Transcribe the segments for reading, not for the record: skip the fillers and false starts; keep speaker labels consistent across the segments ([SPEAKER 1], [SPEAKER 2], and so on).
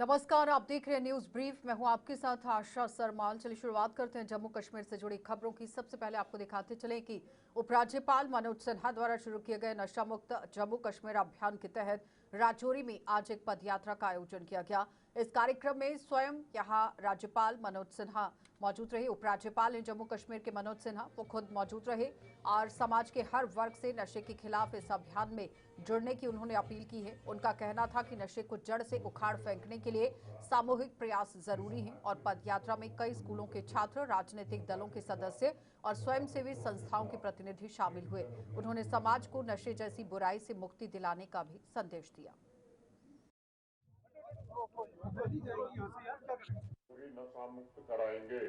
[SPEAKER 1] नमस्कार, आप देख रहे हैं न्यूज ब्रीफ। मैं हूं आपके साथ आशा सरमाल। चलिए शुरुआत करते हैं जम्मू कश्मीर से जुड़ी खबरों की। सबसे पहले आपको दिखाते चले कि उपराज्यपाल मनोज सिन्हा द्वारा शुरू किए गए नशा मुक्त जम्मू कश्मीर अभियान के तहत राजौरी में आज एक पदयात्रा का आयोजन किया गया। इस कार्यक्रम में स्वयं यहां राज्यपाल मनोज सिन्हा मौजूद रहे। उपराज्यपाल हैं जम्मू कश्मीर के मनोज सिन्हा, वो खुद मौजूद रहे और समाज के हर वर्ग से नशे के खिलाफ इस अभियान में जुड़ने की उन्होंने अपील की है। उनका कहना था कि नशे को जड़ से उखाड़ फेंकने के लिए सामूहिक प्रयास जरूरी है और पदयात्रा में कई स्कूलों के छात्र, राजनीतिक दलों के सदस्य और स्वयंसेवी संस्थाओं के प्रतिनिधि शामिल हुए। उन्होंने समाज को नशे जैसी बुराई से मुक्ति दिलाने का भी संदेश दिया।
[SPEAKER 2] नशा मुक्त कराएंगे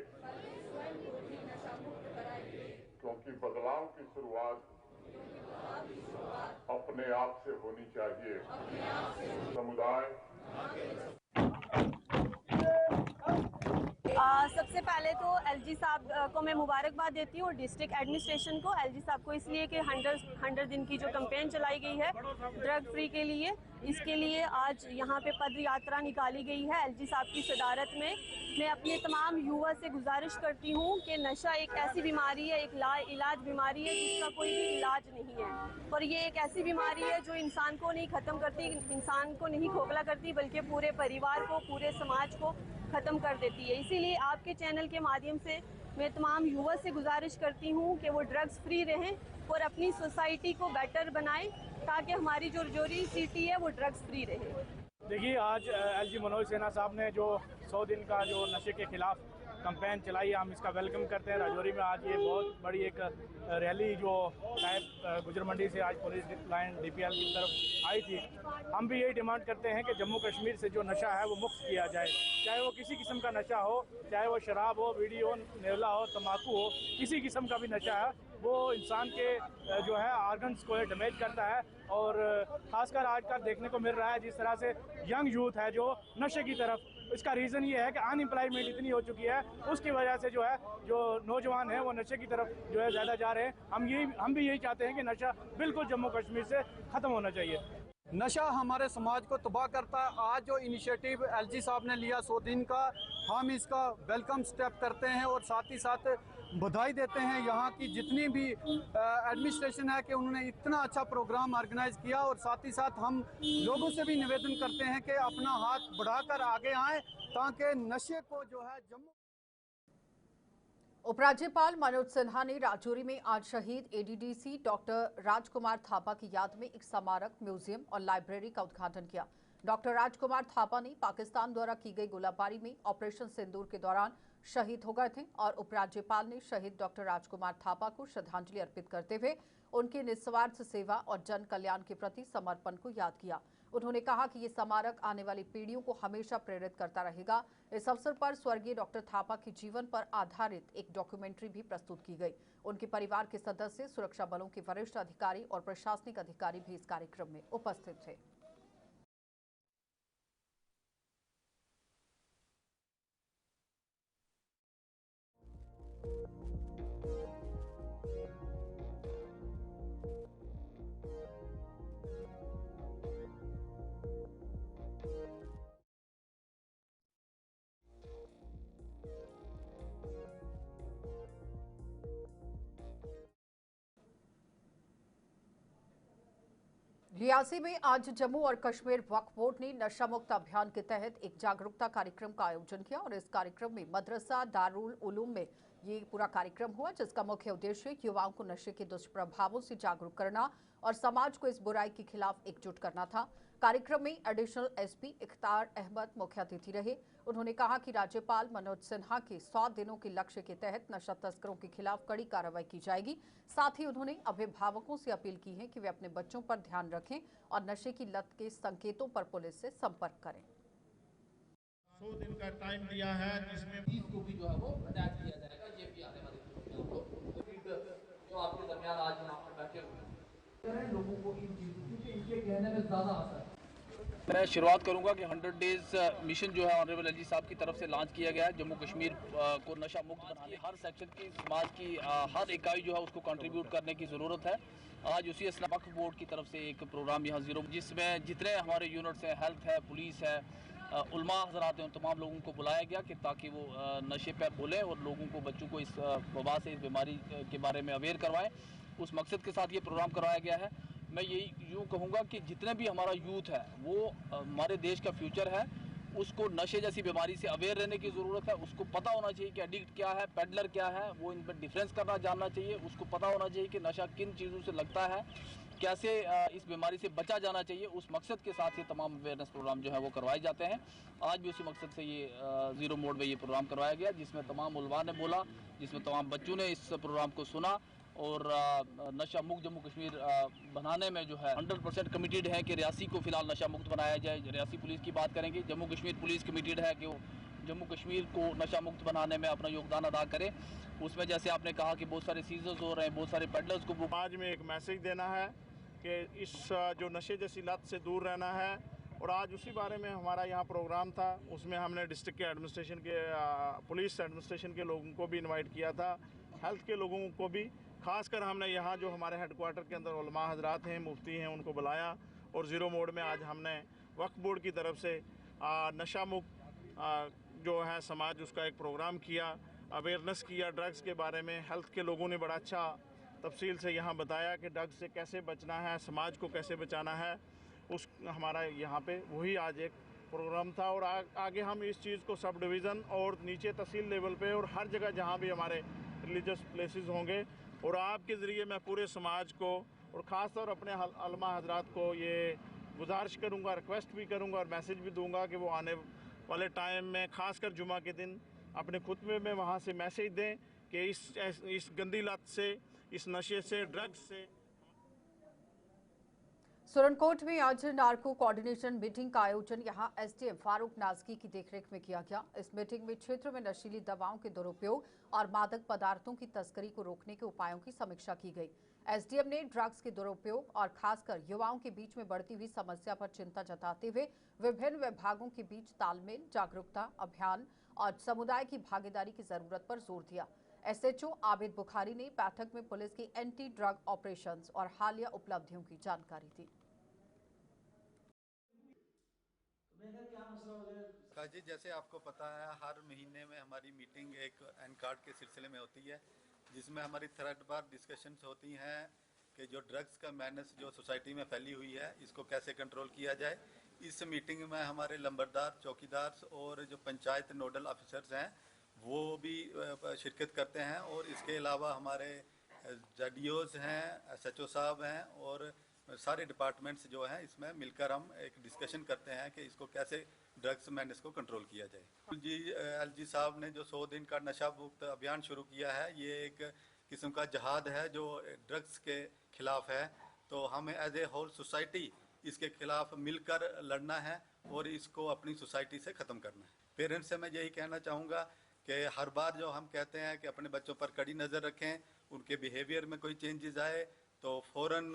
[SPEAKER 2] क्योंकि बदलाव की शुरुआत अपने आप से होनी चाहिए। समुदाय
[SPEAKER 3] सबसे पहले तो एलजी साहब को मैं मुबारकबाद देती हूँ और डिस्ट्रिक्ट एडमिनिस्ट्रेशन को, एलजी साहब को, इसलिए कि 100 दिन की जो कैंपेन चलाई गई है ड्रग फ्री के लिए, इसके लिए आज यहाँ पे पद यात्रा निकाली गई है एलजी साहब की सदारत में। मैं अपने तमाम युवा से गुजारिश करती हूँ कि नशा एक ऐसी बीमारी है, एक लाइलाज बीमारी है जिसका कोई भी इलाज नहीं है और ये एक ऐसी बीमारी है जो इंसान को नहीं ख़त्म करती, इंसान को नहीं खोखला करती, बल्कि पूरे परिवार को, पूरे समाज को ख़त्म कर देती है। इसीलिए आपके चैनल के माध्यम से मैं तमाम युवा से गुजारिश करती हूँ कि वो ड्रग्स फ्री रहें और अपनी सोसाइटी को बेटर बनाएं ताकि हमारी जो राजौरी सिटी है वो ड्रग्स फ्री रहे।
[SPEAKER 4] देखिए, आज एलजी मनोज सिन्हा साहब ने जो 100 दिन का जो नशे के खिलाफ कैंपेन चलाई, हम इसका वेलकम करते हैं। राजौरी में आज ये बहुत बड़ी एक रैली जो टाइप गुजर मंडी से आज पुलिस लाइन डीपीएल की तरफ आई थी। हम भी यही डिमांड करते हैं कि जम्मू कश्मीर से जो नशा है वो मुक्त किया जाए, चाहे वो किसी किस्म का नशा हो, चाहे वो शराब हो, बीड़ी हो, नेवला हो, तम्बाकू हो, किसी किस्म का भी नशा है वो इंसान के जो है ऑर्गन्स को डैमेज करता है। और ख़ासकर आजकल देखने को मिल रहा है जिस तरह से यंग यूथ है जो नशे की तरफ, इसका रीज़न ये है कि अनएम्प्लॉयमेंट इतनी हो चुकी है, उसकी वजह से जो है जो नौजवान हैं वो नशे की तरफ जो है ज़्यादा जा रहे हैं। हम भी यही चाहते हैं कि नशा बिल्कुल जम्मू कश्मीर से ख़त्म होना चाहिए।
[SPEAKER 5] नशा हमारे समाज को तबाह करता है। आज जो इनिशिएटिव एलजी साहब ने लिया 100 दिन का, हम इसका वेलकम स्टेप करते हैं और साथ ही साथ बधाई देते हैं यहाँ की जितनी भी एडमिनिस्ट्रेशन है कि उन्होंने इतना अच्छा प्रोग्राम ऑर्गेनाइज किया। और साथ ही साथ हम लोगों से भी निवेदन करते हैं कि अपना हाथ बढ़ाकर आगे आएँ ताकि नशे को जो है जम्मू।
[SPEAKER 1] उपराज्यपाल मनोज सिन्हा ने राजौरी में आज शहीद एडीडीसी डॉक्टर राजकुमार थापा की याद में एक स्मारक, म्यूजियम और लाइब्रेरी का उद्घाटन किया। डॉक्टर राजकुमार थापा ने पाकिस्तान द्वारा की गई गोलाबारी में ऑपरेशन सिंदूर के दौरान शहीद हो गए थे और उपराज्यपाल ने शहीद डॉक्टर राजकुमार थापा को श्रद्धांजलि अर्पित करते हुए उनके निस्वार्थ सेवा और जन कल्याण के प्रति समर्पण को याद किया। उन्होंने कहा कि ये स्मारक आने वाली पीढ़ियों को हमेशा प्रेरित करता रहेगा। इस अवसर पर स्वर्गीय डॉक्टर थापा के जीवन पर आधारित एक डॉक्यूमेंट्री भी प्रस्तुत की गई। उनके परिवार के सदस्य, सुरक्षा बलों के वरिष्ठ अधिकारी और प्रशासनिक अधिकारी भी इस कार्यक्रम में उपस्थित थे। रियासी में आज जम्मू और कश्मीर वक्फ बोर्ड ने नशा मुक्त अभियान के तहत एक जागरूकता कार्यक्रम का आयोजन किया और इस कार्यक्रम में मदरसा दारुल उलूम में ये पूरा कार्यक्रम हुआ, जिसका मुख्य उद्देश्य युवाओं को नशे के दुष्प्रभावों से जागरूक करना और समाज को इस बुराई के खिलाफ एकजुट करना था। कार्यक्रम में एडिशनल एसपी इख्तार अहमद मुख्य अतिथि रहे। उन्होंने कहा कि राज्यपाल मनोज सिन्हा के 100 दिनों के लक्ष्य के तहत नशा तस्करों के खिलाफ कड़ी कार्रवाई की जाएगी। साथ ही उन्होंने अभिभावकों से अपील की है कि वे अपने बच्चों पर ध्यान रखें और नशे की लत के संकेतों पर पुलिस से संपर्क करें।
[SPEAKER 6] 100 दिन का टाइम दिया है जिसमें
[SPEAKER 7] 20 को भी जो है वो अटैच किया जाएगा। ये भी आने वाली जो आपके दरमियान आज यहाँ पर बैठे हुए हैं लोगों को इन चीजों, क्योंकि इनके कहने में ज्यादा असर है।
[SPEAKER 8] मैं शुरुआत करूंगा कि 100 डेज मिशन जो है ऑनरेबल एलजी साहब की तरफ से लॉन्च किया गया है। जम्मू कश्मीर को नशा मुक्त बनाने, हर सेक्शन की, समाज की हर इकाई जो है उसको कंट्रीब्यूट करने की ज़रूरत है। आज उसी वक्फ बोर्ड की तरफ से एक प्रोग्राम यहाँ जीरो, जिसमें जितने हमारे यूनिट्स हैं, हेल्थ है, पुलिस है, उलमा हजरात हैं उन तमाम लोगों को बुलाया गया कि ताकि वो नशे पर बोलें और लोगों को, बच्चों को इस वबा से, इस बीमारी के बारे में अवेयर करवाएं। उस मकसद के साथ ये प्रोग्राम करवाया गया है। मैं यही यूँ कहूँगा कि जितने भी हमारा यूथ है वो हमारे देश का फ्यूचर है, उसको नशे जैसी बीमारी से अवेयर रहने की ज़रूरत है। उसको पता होना चाहिए कि एडिक्ट क्या है, पेडलर क्या है, वो इन पर डिफरेंस करना जानना चाहिए। उसको पता होना चाहिए कि नशा किन चीज़ों से लगता है, कैसे इस बीमारी से बचा जाना चाहिए। उस मकसद के साथ ये तमाम अवेयरनेस प्रोग्राम जो है वो करवाए जाते हैं। आज भी उसी मकसद से ये ज़ीरो मोड में ये प्रोग्राम करवाया गया, जिसमें तमाम उलमा ने बोला, जिसमें तमाम बच्चों ने इस प्रोग्राम को सुना और नशा मुक्त जम्मू कश्मीर बनाने में जो है 100% कमिटेड है कि रियासी को फ़िलहाल नशा मुक्त बनाया जाए। रियासी पुलिस की बात करेंगे, जम्मू कश्मीर पुलिस कमिटेड है कि वो जम्मू कश्मीर को नशा मुक्त बनाने में अपना योगदान अदा करे। उसमें जैसे आपने कहा कि बहुत सारे सीजर्स हो रहे हैं, बहुत सारे पेडलर्स को
[SPEAKER 6] समाज में एक मैसेज देना है कि इस जो नशे जैसी लत से दूर रहना है। और आज उसी बारे में हमारा यहाँ प्रोग्राम था। उसमें हमने डिस्ट्रिक्ट के एडमिनिस्ट्रेशन के, पुलिस एडमिनिस्ट्रेशन के लोगों को भी इनवाइट किया था, हेल्थ के लोगों को भी। खासकर हमने यहाँ जो हमारे हेडक्वार्टर के अंदर उलमा हजरात हैं, मुफ्ती हैं, उनको बुलाया। और ज़ीरो मोड में आज हमने वक्फ बोर्ड की तरफ से नशा मुक्त जो है समाज, उसका एक प्रोग्राम किया, अवेयरनेस किया ड्रग्स के बारे में। हेल्थ के लोगों ने बड़ा अच्छा तफसील से यहाँ बताया कि ड्रग्स से कैसे बचना है, समाज को कैसे बचाना है। उस हमारा यहाँ पे वही आज एक प्रोग्राम था। और आगे हम इस चीज़ को सब डिवीज़न और नीचे तहसील लेवल पे और हर जगह जहाँ भी हमारे रिलीजियस प्लेसेस होंगे, और आपके ज़रिए मैं पूरे समाज को और ख़ास तौर अपने उलमा हजरात को ये गुजारिश करूँगा, रिक्वेस्ट भी करूँगा और मैसेज भी दूँगा कि वो आने वाले टाइम में ख़ासकर जुमा के दिन अपने खुतबे में वहाँ से मैसेज दें कि इस गंदी लत से, इस नशे से, ड्रग्स से।
[SPEAKER 1] सुरनकोट में आज नार्को कोऑर्डिनेशन मीटिंग का आयोजन यहां एसडीएम फारूक नाजकी की देखरेख में किया गया। इस मीटिंग में क्षेत्र में नशीली दवाओं के दुरुपयोग और मादक पदार्थों की तस्करी को रोकने के उपायों की समीक्षा की गई। एसडीएम ने ड्रग्स के दुरुपयोग और खासकर युवाओं के बीच में बढ़ती हुई समस्या पर चिंता जताते हुए विभिन्न विभागों के बीच तालमेल, जागरूकता अभियान और समुदाय की भागीदारी की जरूरत पर जोर दिया। एसएचओ आबिद बुखारी ने बैठक में पुलिस की एंटी ड्रग ऑपरेशंस और हालिया उपलब्धियों की जानकारी दी।
[SPEAKER 9] जी, जैसे आपको पता है, हर महीने में हमारी मीटिंग एक एनकार्ड के सिलसिले में होती है, जिसमें हमारी थ्रेड बार डिस्कशंस होती हैं कि जो ड्रग्स का मैनेस जो सोसाइटी में फैली हुई है, इसको कैसे कंट्रोल किया जाए। इस मीटिंग में हमारे लंबरदार, चौकीदार और जो पंचायत नोडल ऑफिसर्स हैं वो भी शिरकत करते हैं। और इसके अलावा हमारे जेडीओज हैं, एसएचओ साहब हैं और सारे डिपार्टमेंट्स जो हैं, इसमें मिलकर हम एक डिस्कशन करते हैं कि इसको कैसे ड्रग्स मैनेस को कंट्रोल किया जाए। जी, एलजी साहब ने जो 100 दिन का नशा मुक्त अभियान शुरू किया है, ये एक किस्म का जहाद है जो ड्रग्स के खिलाफ है। तो हमें एज ए होल सोसाइटी इसके खिलाफ मिलकर लड़ना है और इसको अपनी सोसाइटी से ख़त्म करना है। पेरेंट्स से मैं यही कहना चाहूँगा कि हर बार जो हम कहते हैं कि अपने बच्चों पर कड़ी नज़र रखें, उनके बिहेवियर में कोई चेंजेस आए तो फ़ौरन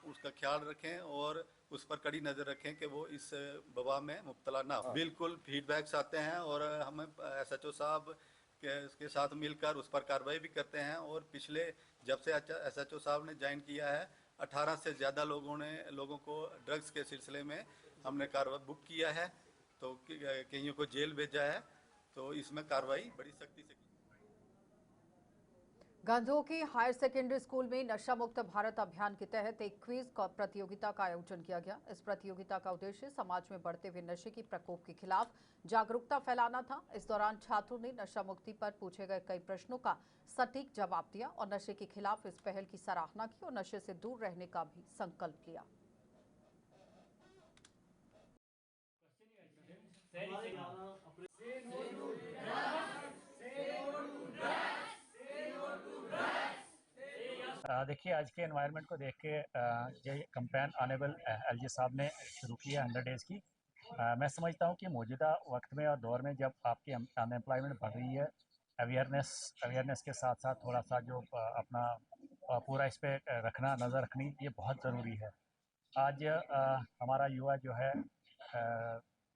[SPEAKER 9] उसका ख्याल रखें और उस पर कड़ी नज़र रखें कि वो इस वबा में मुब्तला ना हो। बिल्कुल फीडबैक्स आते हैं और हम एसएचओ साहब के साथ मिलकर उस पर कार्रवाई भी करते हैं। और पिछले जब से एसएचओ साहब ने ज्वाइन किया है, 18 से ज़्यादा लोगों को ड्रग्स के सिलसिले में हमने कार्रवाई बुक किया है, तो कईयों को जेल भेजा है। तो इसमें कार्रवाई बड़ी सख्ती से।
[SPEAKER 1] गंधों की हायर सेकेंडरी स्कूल में नशा मुक्त भारत अभियान के तहत एक क्विज प्रतियोगिता का आयोजन किया गया। इस प्रतियोगिता का उद्देश्य समाज में बढ़ते हुए नशे की प्रकोप के खिलाफ जागरूकता फैलाना था। इस दौरान छात्रों ने नशा मुक्ति पर पूछे गए कई प्रश्नों का सटीक जवाब दिया और नशे के खिलाफ इस पहल की सराहना की और नशे से दूर रहने का भी संकल्प लिया।
[SPEAKER 10] देखिए, आज के एनवायरनमेंट को देख के ये कैंपेन ऑनरेबल एलजी साहब ने शुरू किया 100 डेज़ की। मैं समझता हूँ कि मौजूदा वक्त में और दौर में जब आपकी अनएम्प्लॉयमेंट बढ़ रही है, अवेयरनेस के साथ साथ थोड़ा सा जो अपना पूरा इस पर रखना, नज़र रखनी, ये बहुत ज़रूरी है। आज हमारा युवा जो है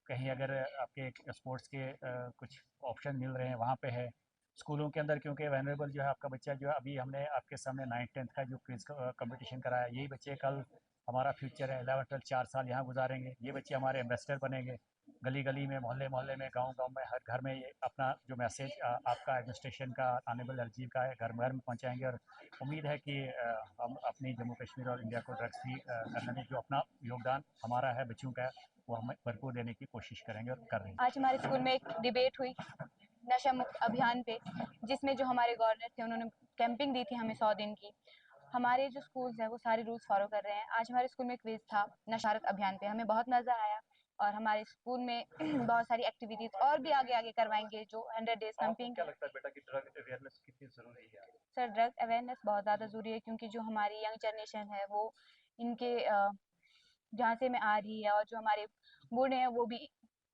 [SPEAKER 10] कहीं अगर आपके स्पोर्ट्स के कुछ ऑप्शन मिल रहे हैं वहाँ पे है। स्कूलों के अंदर क्योंकि वनरेबल जो है आपका बच्चा जो है, अभी हमने आपके सामने 9th-10th का जो क्विज कंपटीशन कराया, यही बच्चे कल हमारा फ्यूचर है। 11th-12th 4 साल यहाँ गुजारेंगे, ये बच्चे हमारे एम्बेसडर बनेंगे। गली गली में, मोहल्ले मोहल्ले में, गांव गांव में, हर घर में ये अपना जो मैसेज आपका एडमिनिस्ट्रेशन का, ऑनरेबल एलजी का घर घर में पहुंचाएंगे। और उम्मीद है कि हम अपनी जम्मू कश्मीर और इंडिया को ड्रग्स फ्री करने में जो अपना योगदान हमारा है, बच्चों का, वो हम भरपूर देने की कोशिश करेंगे और कर रहे हैं।
[SPEAKER 11] आज हमारे स्कूल में एक डिबेट हुई नशा मुक्त अभियान पे, जिसमें जो हमारे गवर्नर थे उन्होंने कैंपिंग दी थी हमें 100 दिन की। हमारे जो स्कूल्स हैं वो सारे रूल्स फॉलो कर रहे हैं। आज हमारे स्कूल में क्विज था नशा मुक्त अभियान पे, हमें बहुत मज़ा आया। और हमारे स्कूल में बहुत सारी एक्टिविटीज और भी आगे आगे करवाएंगे जो 100 डेज कैंपिंग।
[SPEAKER 10] क्या लगता है बेटा कि ड्रग अवेयरनेस कितनी ज़रूरी है?
[SPEAKER 11] सर, ड्रग अवेयरनेस बहुत ज़्यादा ज़रूरी है, क्योंकि जो हमारी यंग जनरेशन है वो इनके जहाँ से में आ रही है, और जो हमारे बूढ़े हैं वो भी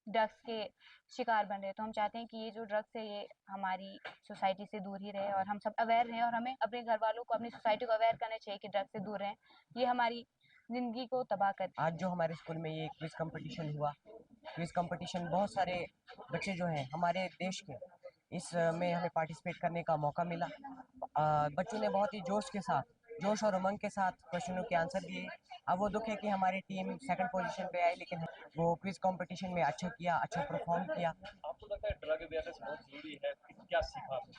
[SPEAKER 11] ड्रग्स के शिकार बन रहे हैं। तो हम चाहते हैं कि ये जो ड्रग्स है ये हमारी सोसाइटी से दूर ही रहे और हम सब अवेयर रहें, और हमें अपने घर वालों को, अपनी सोसाइटी को अवेयर करना चाहिए कि ड्रग्स से दूर रहें। ये हमारी ज़िंदगी को तबाह कर।
[SPEAKER 12] आज जो हमारे स्कूल में ये क्विज़ कंपटीशन हुआ, क्विज़ कंपटीशन बहुत सारे बच्चे जो हैं हमारे देश के, इसमें हमें पार्टिसिपेट करने का मौका मिला। बच्चों ने बहुत ही जोश और उमंग के साथ क्वेश्चनों के आंसर दिए। अब वो दुख है कि हमारी टीम सेकंड पोजीशन पे आई, लेकिन वो क्विज़ कंपटीशन में अच्छा किया, अच्छा परफॉर्म किया।
[SPEAKER 10] आपको लगता है ड्रग अवेयरनेस बहुत ज़रूरी है? क्या सीखा आपने?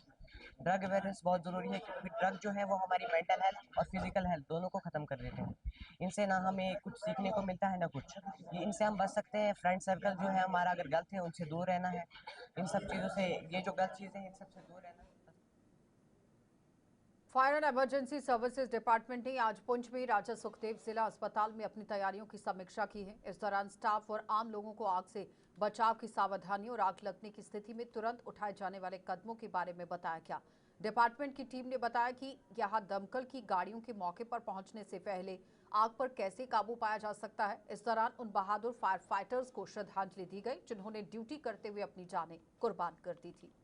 [SPEAKER 12] ड्रग अवेयरनेस बहुत ज़रूरी है, क्योंकि ड्रग जो है वो हमारी मेंटल हेल्थ और फिजिकल हेल्थ दोनों को ख़त्म कर देते हैं। इनसे ना हमें कुछ सीखने को मिलता है ना कुछ, ये इनसे हम बच सकते हैं। फ्रेंड सर्कल जो है हमारा अगर गलत है उनसे दूर रहना है, इन सब चीज़ों से, ये जो गलत चीज़ें हैं इन सब से दूर रहना है।
[SPEAKER 1] Fire and emergency services department ने आज पुंछ में राजा सुखदेव जिला अस्पताल में अपनी तैयारियों की समीक्षा की है। इस दौरान स्टाफ और आम लोगों को आग से बचाव की सावधानियों और आग लगने की स्थिति में तुरंत उठाए जाने वाले कदमों के बारे में बताया गया। डिपार्टमेंट की टीम ने बताया कि यहां दमकल की गाड़ियों के मौके पर पहुंचने से पहले आग पर कैसे काबू पाया जा सकता है। इस दौरान उन बहादुर फायर फाइटर्स को श्रद्धांजलि दी गई जिन्होंने ड्यूटी करते हुए अपनी जानें कुर्बान कर दी थी।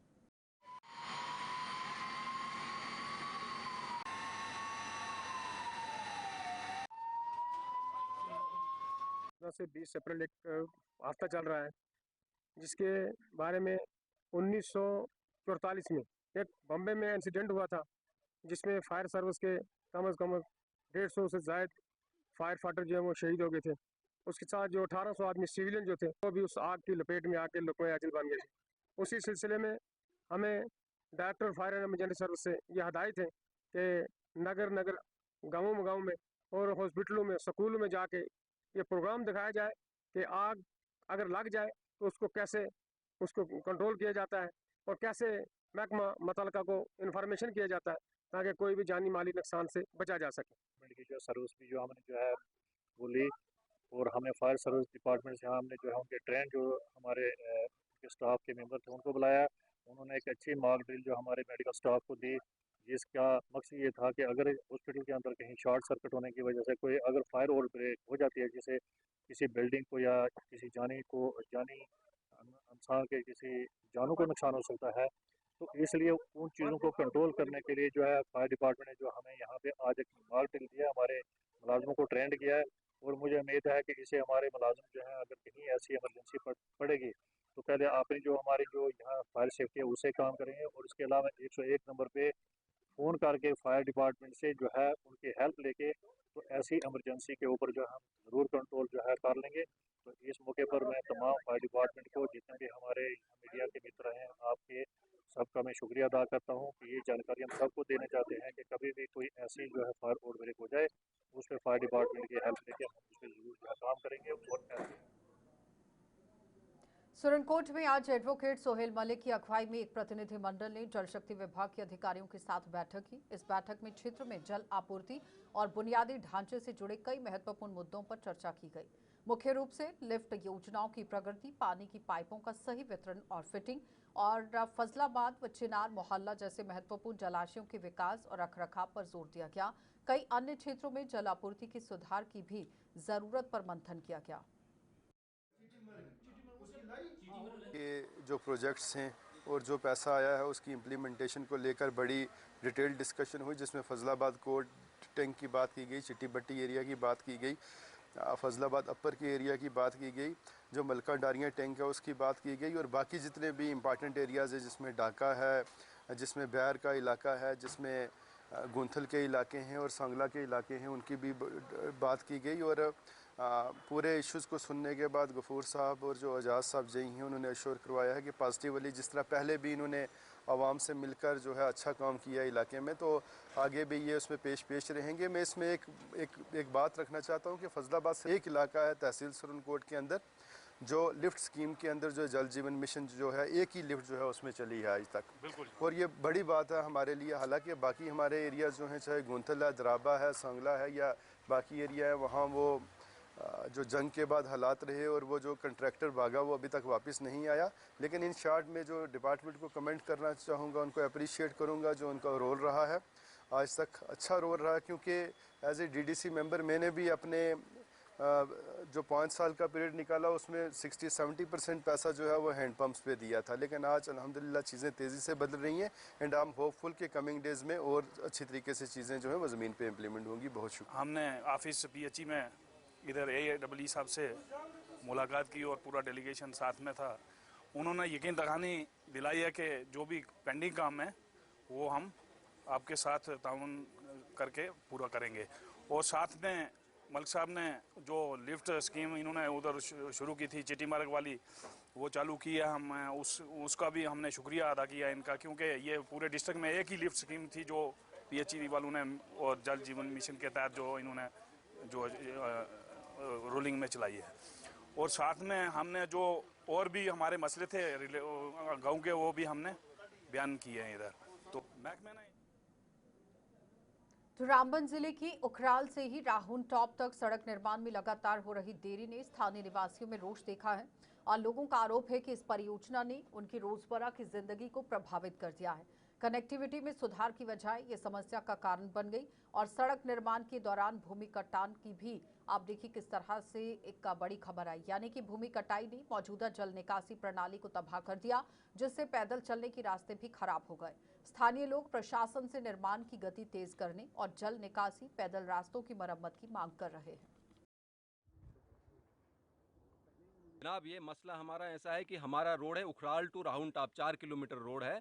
[SPEAKER 13] 15 से 20 अप्रैल एक हफ्ता चल रहा है, जिसके बारे में 1944 में एक बम्बे में इंसिडेंट हुआ था, जिसमें फायर सर्विस के कम से कम 150 से ज़ायद फायर फाइटर जो है वो शहीद हो गए थे। उसके साथ जो 1800 आदमी सिविलियन जो थे वो भी उस आग की लपेट में आके लुकवे आजिल बन गए थे। उसी सिलसिले में हमें director fire and emergency service से ये हदायत है कि नगर गाँव में और हॉस्पिटलों में, स्कूलों में जाके ये प्रोग्राम दिखाया जाए कि आग अगर लग जाए तो उसको कैसे उसको कंट्रोल किया जाता है और कैसे महकमा मुतल्लिका को इन्फॉर्मेशन किया जाता है ताकि कोई भी जानी माली नुकसान से बचा जा सके।
[SPEAKER 14] की जो सर्विस भी जो हमने जो है वो ली, और हमें फायर सर्विस डिपार्टमेंट से हमने जो है उनके ट्रेन जो हमारे स्टाफ के मेंबर थे उनको बुलाया। उन्होंने एक अच्छी मॉक ड्रिल जो हमारे मेडिकल स्टाफ को दी, जिसका मकसद ये था कि अगर हॉस्पिटल के अंदर कहीं शॉर्ट सर्किट होने की वजह से कोई अगर फायर और ब्रेक हो जाती है, जैसे किसी बिल्डिंग को या किसी जानी इंसान के किसी जानों को नुकसान हो सकता है, तो इसलिए उन चीज़ों को कंट्रोल करने के लिए जो है फायर डिपार्टमेंट ने जो हमें यहाँ पे आज एक मॉक ड्रिल दिया, हमारे मुलाजमों को ट्रेंड किया है। और मुझे उम्मीद है कि इससे हमारे मुलाजिम जो है अगर कहीं ऐसी इमरजेंसी पड़ेगी तो पहले आपने जो हमारी जो यहाँ फायर सेफ्टी है उससे काम करेंगे, और इसके अलावा 101 नंबर पे फ़ोन करके फायर डिपार्टमेंट से जो है उनकी हेल्प लेके तो ऐसी इमरजेंसी के ऊपर जो हम ज़रूर कंट्रोल जो है कर लेंगे। तो इस मौके पर मैं तमाम फायर डिपार्टमेंट को, जितने भी हमारे मीडिया के मित्र हैं, आपके सबका मैं शुक्रिया अदा करता हूँ कि ये जानकारी हम सबको देना चाहते हैं कि कभी भी कोई ऐसी जो है फायर आउटब्रेक हो जाए उस पर फायर डिपार्टमेंट की हेल्प लेके हम उस पर ज़रूर जो है काम करेंगे। और
[SPEAKER 1] सुरनकोट में आज एडवोकेट सोहेल मलिक की अगुवाई में एक प्रतिनिधिमंडल ने जल शक्ति विभाग के अधिकारियों के साथ बैठक की। इस बैठक में क्षेत्र में जल आपूर्ति और बुनियादी ढांचे से जुड़े कई महत्वपूर्ण मुद्दों पर चर्चा की गई। मुख्य रूप से लिफ्ट योजनाओं की प्रगति, पानी की पाइपों का सही वितरण और फिटिंग, और फजलाबाद व चिनार मोहल्ला जैसे महत्वपूर्ण जलाशयों के विकास और रखरखाव पर जोर दिया गया। कई अन्य क्षेत्रों में जल आपूर्ति की सुधार की भी जरूरत पर मंथन किया गया।
[SPEAKER 15] ये जो प्रोजेक्ट्स हैं और जो पैसा आया है उसकी इम्प्लीमेंटेशन को लेकर बड़ी डिटेल डिस्कशन हुई, जिसमें फजलाबाद कोट टैंक की बात की गई, चिट्टी बट्टी एरिया की बात की गई, फजलाबाद अपर के एरिया की बात की गई, जो मलका डारियाँ टैंक है उसकी बात की गई, और बाकी जितने भी इम्पॉर्टेंट एरियाज़ है जिसमें ढाका है, जिसमें बैर का इलाका है, जिसमें गुंथल के इलाके हैं और सांगला के इलाके हैं, उनकी भी बात की गई। और पूरे इश्यूज़ को सुनने के बाद गफूर साहब और जो एजाज साहब जई हैं उन्होंने अश्योर करवाया है कि पॉजिटिवली जिस तरह पहले भी इन्होंने आवाम से मिलकर जो है अच्छा काम किया इलाके में, तो आगे भी ये उसमें पेश रहेंगे। मैं इसमें एक बात रखना चाहता हूँ कि फजलाबाद से एक इलाका है तहसील सरनकोट के अंदर जो लिफ्ट स्कीम के अंदर जो जल जीवन मिशन जो है एक ही लिफ्ट जो है उसमें चली है आज तक, और ये बड़ी बात है हमारे लिए। हालांकि बाकी हमारे एरियाज़ जो हैं, चाहे गुंथल है, दराबा है, सांगला है या बाकी एरिया है, वहाँ वो जो जंग के बाद हालात रहे और वो जो कंट्रैक्टर भागा वो अभी तक वापस नहीं आया। लेकिन इन शॉर्ट में जो डिपार्टमेंट को कमेंट करना चाहूँगा, उनको अप्रिशिएट करूँगा जो उनका रोल रहा है आज तक, अच्छा रोल रहा है। क्योंकि एज ए DDC मेंबर मैंने भी अपने जो 5 साल का पीरियड निकाला उसमें 60-70% पैसा जो है वो हैंड पम्प्स पे दिया था। लेकिन आज अल्हम्दुलिल्लाह चीज़ें तेज़ी से बदल रही हैं एंड आई एम होपफुल कि कमिंग डेज़ में और अच्छी तरीके से चीज़ें जो है वो ज़मीन पे इम्प्लीमेंट होंगी। बहुत शुक्रिया।
[SPEAKER 16] हमने ऑफिस PHE में इधर AEE साहब से मुलाकात की और पूरा डेलीगेशन साथ में था। उन्होंने यकीन दहानी दिलाई है कि जो भी पेंडिंग काम है वो हम आपके साथ ताउन करके पूरा करेंगे। और साथ में मलिक साहब ने जो लिफ्ट स्कीम इन्होंने उधर शुरू की थी चिटी मार्ग वाली, वो चालू की है। हम उसका भी हमने शुक्रिया अदा किया इनका, क्योंकि ये पूरे डिस्ट्रिक्ट में एक ही लिफ्ट स्कीम थी जो PHE वालों ने और जल जीवन मिशन के तहत जो इन्होंने जो रूलिंग में चलाई है। और साथ में हमने जो और भी हमारे मसले थे गाँव के, वो भी हमने बयान किए हैं इधर। तो
[SPEAKER 1] तो रामबन जिले की उखराल से ही राहुल टॉप तक सड़क निर्माण में लगातार हो रही देरी ने स्थानीय निवासियों में रोष देखा है और लोगों का आरोप है कि इस परियोजना ने उनकी रोजमर्रा की जिंदगी को प्रभावित कर दिया है। कनेक्टिविटी में सुधार की बजाय ये समस्या का कारण बन गई और सड़क निर्माण के दौरान भूमि कटान की भी आप देखिए किस तरह से एक बड़ी खबर आई, यानी कि भूमि कटाई ने मौजूदा जल निकासी प्रणाली को तबाह कर दिया, जिससे पैदल चलने के रास्ते भी खराब हो गए। स्थानीय लोग प्रशासन से निर्माण की गति तेज करने और जल निकासी पैदल रास्तों की मरम्मत की मांग कर रहे हैं।
[SPEAKER 17] जनाब, ये मसला हमारा ऐसा है कि हमारा रोड है Ukhral to Rahul top 4 kilometre road है।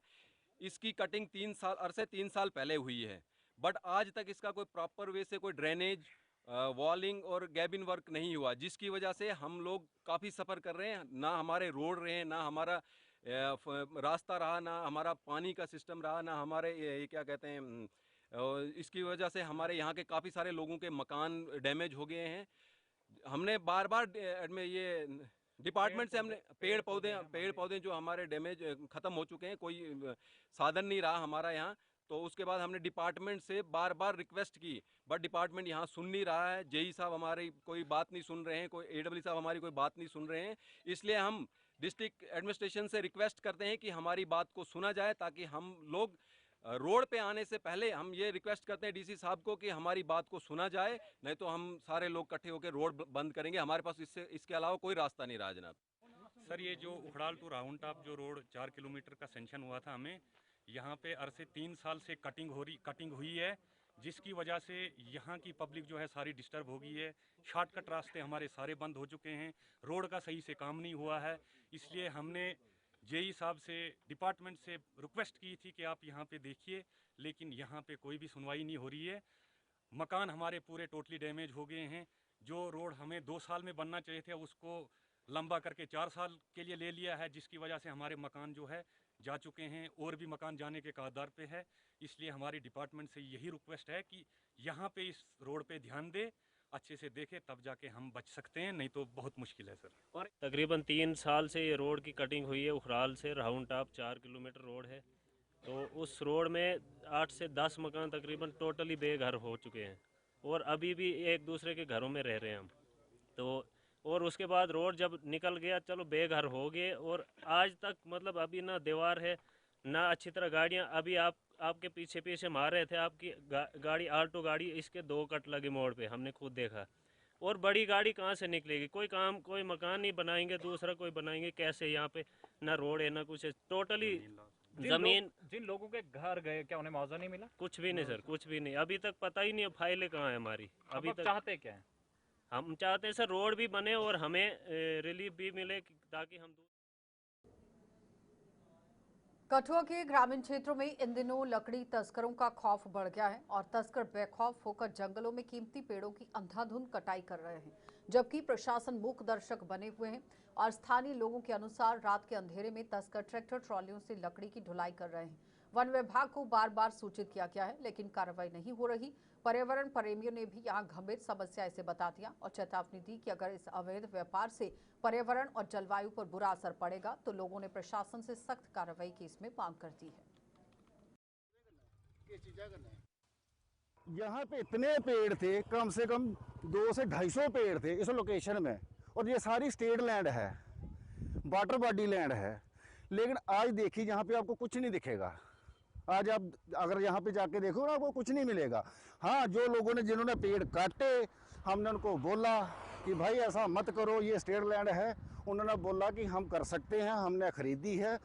[SPEAKER 17] इसकी कटिंग 3 साल पहले हुई है, बट आज तक इसका कोई प्रॉपर वे से कोई ड्रेनेज, वॉलिंग और गैबिन वर्क नहीं हुआ, जिसकी वजह से हम लोग काफ़ी सफ़र कर रहे हैं। ना हमारे रोड रहे, ना हमारा रास्ता रहा, ना हमारा पानी का सिस्टम रहा, ना हमारे ये क्या कहते हैं, इसकी वजह से हमारे यहाँ के काफ़ी सारे लोगों के मकान डैमेज हो गए हैं। हमने बार बार ये डिपार्टमेंट से हमने पेड़ पौधे जो हमारे डैमेज ख़त्म हो चुके हैं, कोई साधन नहीं रहा हमारा यहाँ। तो उसके बाद हमने डिपार्टमेंट से बार बार रिक्वेस्ट की, बट डिपार्टमेंट यहाँ सुन नहीं रहा है। JE साहब हमारी कोई बात नहीं सुन रहे हैं, कोई AEE साहब हमारी कोई बात नहीं सुन रहे हैं। इसलिए हम डिस्ट्रिक्ट एडमिनिस्ट्रेशन से रिक्वेस्ट करते हैं कि हमारी बात को सुना जाए, ताकि हम लोग रोड पे आने से पहले हम ये रिक्वेस्ट करते हैं DC साहब को कि हमारी बात को सुना जाए, नहीं तो हम सारे लोग इकट्ठे होकर रोड बंद करेंगे। हमारे पास इसके अलावा कोई रास्ता नहीं रहा जनाब।
[SPEAKER 18] सर, ये जो उखड़ाल टू राहुल टॉप जो रोड 4 किलोमीटर का सेंक्शन हुआ था, हमें यहाँ पे अरसे 3 साल से कटिंग हुई है, जिसकी वजह से यहाँ की पब्लिक जो है सारी डिस्टर्ब हो गई है। शॉर्टकट रास्ते हमारे सारे बंद हो चुके हैं, रोड का सही से काम नहीं हुआ है। इसलिए हमने JE साहब से, डिपार्टमेंट से रिक्वेस्ट की थी कि आप यहाँ पे देखिए, लेकिन यहाँ पे कोई भी सुनवाई नहीं हो रही है। मकान हमारे पूरे टोटली डैमेज हो गए हैं। जो रोड हमें 2 साल में बनना चाहिए थे, उसको लंबा करके 4 साल के लिए ले लिया है, जिसकी वजह से हमारे मकान जो है जा चुके हैं और भी मकान जाने के कगार पे है। इसलिए हमारी डिपार्टमेंट से यही रिक्वेस्ट है कि यहाँ पे इस रोड पे ध्यान दे, अच्छे से देखे, तब जाके हम बच सकते हैं, नहीं तो बहुत मुश्किल है सर।
[SPEAKER 19] और तकरीबन 3 साल से ये रोड की कटिंग हुई है। उखराल से राहुल टॉप 4 किलोमीटर रोड है, तो उस रोड में 8 से 10 मकान तकरीबन टोटली बेघर हो चुके हैं और अभी भी एक दूसरे के घरों में रह रहे हैं हम। तो और उसके बाद रोड जब निकल गया, चलो बेघर हो गए, और आज तक मतलब अभी ना दीवार है ना अच्छी तरह गाड़ियाँ। अभी आपके पीछे मार रहे थे, आपकी गाड़ी आल्टो गाड़ी, इसके 2 कट लगे मोड़ पे, हमने खुद देखा। और बड़ी गाड़ी कहाँ से निकलेगी? कोई मकान नहीं बनाएंगे, दूसरा कोई बनाएंगे कैसे? यहाँ पे ना रोड है ना कुछ है, टोटली जमीन।
[SPEAKER 20] जिन लोगों के घर गए, क्या उन्हें मुआवजा नहीं मिला?
[SPEAKER 19] कुछ भी नहीं सर, कुछ भी नहीं। अभी तक पता ही नहीं है फाइलें कहाँ है हमारी। अभी तक
[SPEAKER 20] चाहते क्या है?
[SPEAKER 19] हम चाहते हैं सर रोड भी बने और हमें रिलीफ भी मिले, ताकि हम
[SPEAKER 1] कठुआ के ग्रामीण क्षेत्रों में इन दिनों लकड़ी तस्करों का खौफ बढ़ गया है और तस्कर बेखौफ होकर जंगलों में कीमती पेड़ों की अंधाधुंध कटाई कर रहे हैं, जबकि प्रशासन मूक दर्शक बने हुए हैं और स्थानीय लोगों के अनुसार रात के अंधेरे में तस्कर ट्रैक्टर ट्रॉलियों से लकड़ी की ढुलाई कर रहे हैं। वन विभाग को बार बार सूचित किया गया है, लेकिन कार्रवाई नहीं हो रही। पर्यावरण प्रेमियों ने भी यहाँ गंभीर समस्या इसे बता दिया और चेतावनी दी कि अगर इस अवैध व्यापार से पर्यावरण और जलवायु पर बुरा असर पड़ेगा तो लोगों ने प्रशासन से सख्त कार्रवाई की इसमें मांग कर दी है।
[SPEAKER 21] यहाँ पे इतने पेड़ थे, कम से कम 200 से 250 पेड़ थे इस लोकेशन में, और ये सारी स्टेट लैंड है, वाटर बॉडी लैंड है। लेकिन आज देखिए यहाँ पे आपको कुछ नहीं दिखेगा। आज आप अगर यहाँ पे जाके देखो ना, आपको कुछ नहीं मिलेगा। हाँ, जो लोगों ने जिन्होंने पेड़ काटे, हमने उनको बोला कि भाई ऐसा मत करो, ये स्टेट लैंड है। उन्होंने बोला कि हम कर सकते हैं, हमने खरीदी है।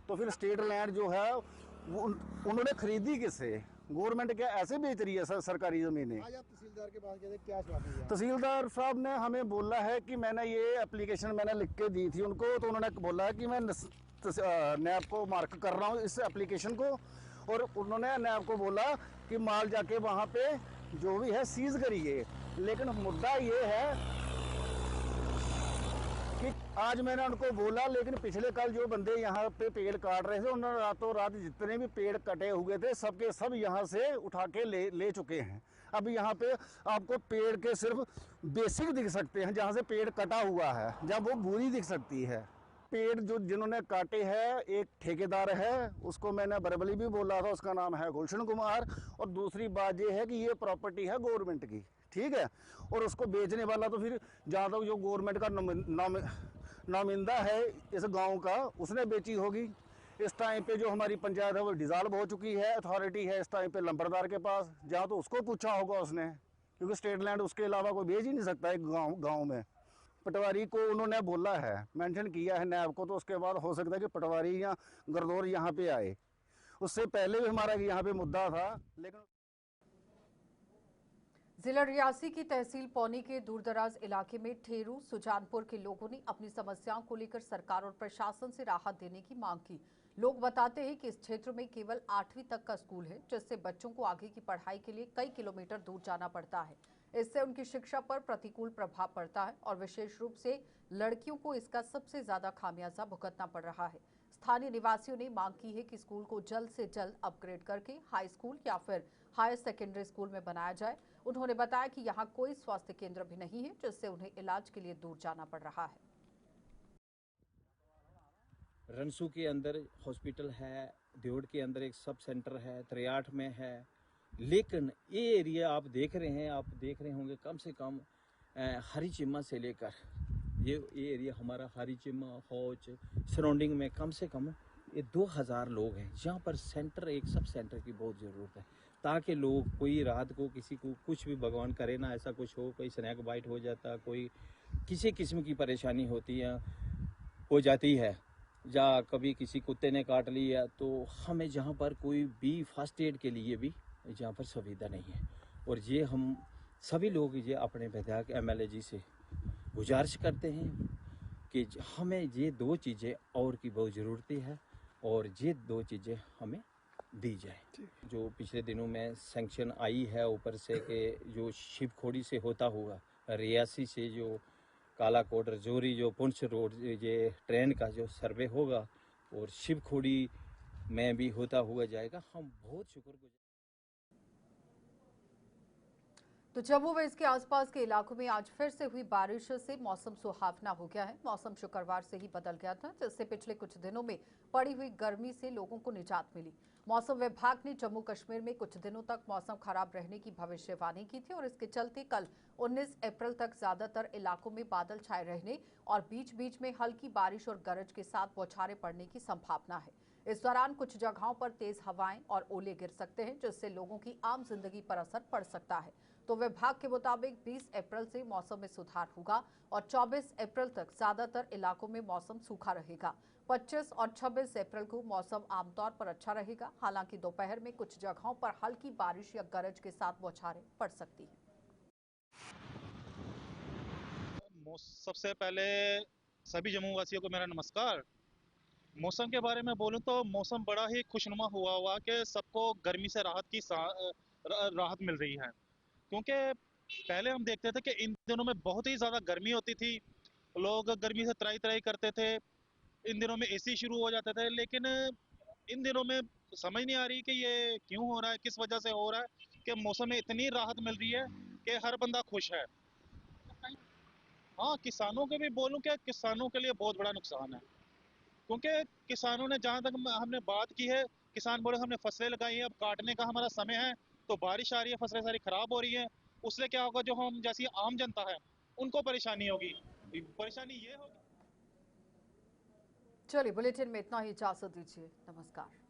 [SPEAKER 21] तो फिर स्टेट लैंड जो है उन्होंने खरीदी किससे? गवर्नमेंट क्या ऐसे बेच रही है सरकारी ज़मीनें?
[SPEAKER 22] आज आप तहसीलदार के पास गए थे, क्या जवाब दिया?
[SPEAKER 21] तहसीलदार साहब ने हमें बोला है कि मैंने ये एप्लीकेशन मैंने लिख के दी थी उनको, तो उन्होंने बोला है कि मैं नैब को मार्क कर रहा हूँ इस एप्लीकेशन को, और उन्होंने नैब को बोला कि माल जाके वहाँ पे जो भी है सीज करिए। लेकिन मुद्दा ये है कि आज मैंने उनको बोला, लेकिन पिछले कल जो बंदे यहाँ पे पेड़ काट रहे थे, उन्होंने रातों रात जितने भी पेड़ कटे हुए थे सबके सब यहाँ से उठा के ले चुके हैं। अब यहाँ पे आपको पेड़ के सिर्फ बेसिक दिख सकते हैं, जहाँ से पेड़ कटा हुआ है, जब वो बुरी दिख सकती है। पेड़ जो जिन्होंने काटे हैं, एक ठेकेदार है, उसको मैंने बरबली भी बोला था, उसका नाम है गुलशन कुमार। और दूसरी बात ये है कि ये प्रॉपर्टी है गवर्नमेंट की, ठीक है, और उसको बेचने वाला तो फिर जहाँ तक जो गवर्नमेंट का नामिंदा है इस गांव का, उसने बेची होगी। इस टाइम पे जो हमारी पंचायत है वो डिसॉल्व हो चुकी है, अथॉरिटी है इस टाइम पे लंबरदार के पास, जहाँ तो उसको पूछा होगा उसने, क्योंकि स्टेट लैंड उसके अलावा कोई बेच ही नहीं सकता एक गाँव में। पटवारी को उन्होंने बोला है, मेंशन किया है नैब को, तो उसके बाद हो सकता है कि पटवारी या गरदौर यहाँ पे आए। उससे पहले भी हमारा यहाँ पे मुद्दा था। लेकिन
[SPEAKER 1] जिला रियासी की तहसील पौनी के दूरदराज इलाके में ठेरू सुजानपुर के लोगों ने अपनी समस्याओं को लेकर सरकार और प्रशासन से राहत देने की मांग की। लोग बताते हैं कि इस क्षेत्र में केवल 8वीं तक का स्कूल है, जिससे बच्चों को आगे की पढ़ाई के लिए कई किलोमीटर दूर जाना पड़ता है। इससे उनकी शिक्षा पर प्रतिकूल प्रभाव पड़ता है और विशेष रूप से लड़कियों को इसका सबसे ज्यादा खामियाजा भुगतना पड़ रहा है। स्थानीय निवासियों ने मांग की है कि स्कूल को जल्द से जल्द अपग्रेड करके हाई स्कूल या फिर हायर सेकेंडरी स्कूल में बनाया जाए। उन्होंने बताया कि यहाँ कोई स्वास्थ्य केंद्र भी नहीं है, जिससे उन्हें इलाज के लिए दूर जाना पड़ रहा है।
[SPEAKER 23] रनसू के अंदर हॉस्पिटल है, देवड़ के अंदर एक सब सेंटर है, त्रियाठ में है, लेकिन ये एरिया आप देख रहे होंगे कम से कम हरी चिम्मा से लेकर ये एरिया हमारा हरी चिम्मा हौच सराउंडिंग में कम से कम ये 2000 लोग हैं, जहाँ पर सेंटर एक सब सेंटर की बहुत ज़रूरत है, ताकि लोग कोई रात को किसी को कुछ भी भगवान करे ना ऐसा कुछ हो, कोई स्नैक बाइट हो जाता, कोई किसी किस्म की परेशानी हो जाती है, या कभी किसी कुत्ते ने काट लिया, तो हमें जहाँ पर कोई भी फर्स्ट एड के लिए भी जहाँ पर सुविधा नहीं है। और ये हम सभी लोग ये अपने विधायक MLA जी से गुजारिश करते हैं कि हमें ये 2 चीज़ें और की बहुत ज़रूरत है और ये 2 चीज़ें हमें दी जाए। जो पिछले दिनों में सैंक्शन आई है ऊपर से कि जो शिवखोड़ी से होता हुआ रियासी से जो कालाकोट रजौरी जो पुंछ रोड ये ट्रेन का जो सर्वे होगा और शिवखोड़ी में भी होता हुआ जाएगा, हम बहुत शुक्रगुजार।
[SPEAKER 1] तो जम्मू व इसके आसपास के इलाकों में आज फिर से हुई बारिश से मौसम सुहावना हो गया है। मौसम शुक्रवार से ही बदल गया था, जिससे पिछले कुछ दिनों में पड़ी हुई गर्मी से लोगों को निजात मिली। मौसम विभाग ने जम्मू कश्मीर में कुछ दिनों तक मौसम खराब रहने की भविष्यवाणी की थी और इसके चलते कल 19 अप्रैल तक ज्यादातर इलाकों में बादल छाए रहने और बीच बीच में हल्की बारिश और गरज के साथ बौछारें पड़ने की संभावना है। इस दौरान कुछ जगहों पर तेज हवाएं और ओले गिर सकते हैं, जिससे लोगों की आम जिंदगी पर असर पड़ सकता है। तो विभाग के मुताबिक 20 अप्रैल से मौसम में सुधार होगा और 24 अप्रैल तक ज्यादातर इलाकों में मौसम सूखा रहेगा। 25 और 26 अप्रैल को मौसम आमतौर पर अच्छा रहेगा, हालांकि दोपहर में कुछ जगहों पर हल्की बारिश या गरज के साथ बौछारें पड़ सकती हैं।
[SPEAKER 24] सबसे पहले सभी जम्मू वासियों को मेरा नमस्कार।
[SPEAKER 2] मौसम के बारे में बोलूं तो मौसम बड़ा ही खुशनुमा हुआ कि सबको गर्मी से राहत मिल रही है, क्योंकि पहले हम देखते थे कि इन दिनों में बहुत ही ज़्यादा गर्मी होती थी, लोग गर्मी से त्राही त्राही करते थे, इन दिनों में एसी शुरू हो जाते थे, लेकिन इन दिनों में समझ नहीं आ रही कि ये क्यों हो रहा है, किस वजह से हो रहा है कि मौसम में इतनी राहत मिल रही है कि हर बंदा खुश है। हाँ, किसानों के भी बोलूं कि किसानों के लिए बहुत बड़ा नुकसान है, क्योंकि किसानों ने, जहाँ तक हमने बात की है, किसान बोले हमने फसलें लगाई हैं, अब काटने का हमारा समय है, तो बारिश आ रही है, फसलें सारी खराब हो रही हैं, उससे क्या होगा, जो हम जैसी आम जनता है उनको परेशानी होगी। परेशानी ये होगी।
[SPEAKER 1] चलिए, बुलेटिन में इतना ही, इजाजत दीजिए, नमस्कार।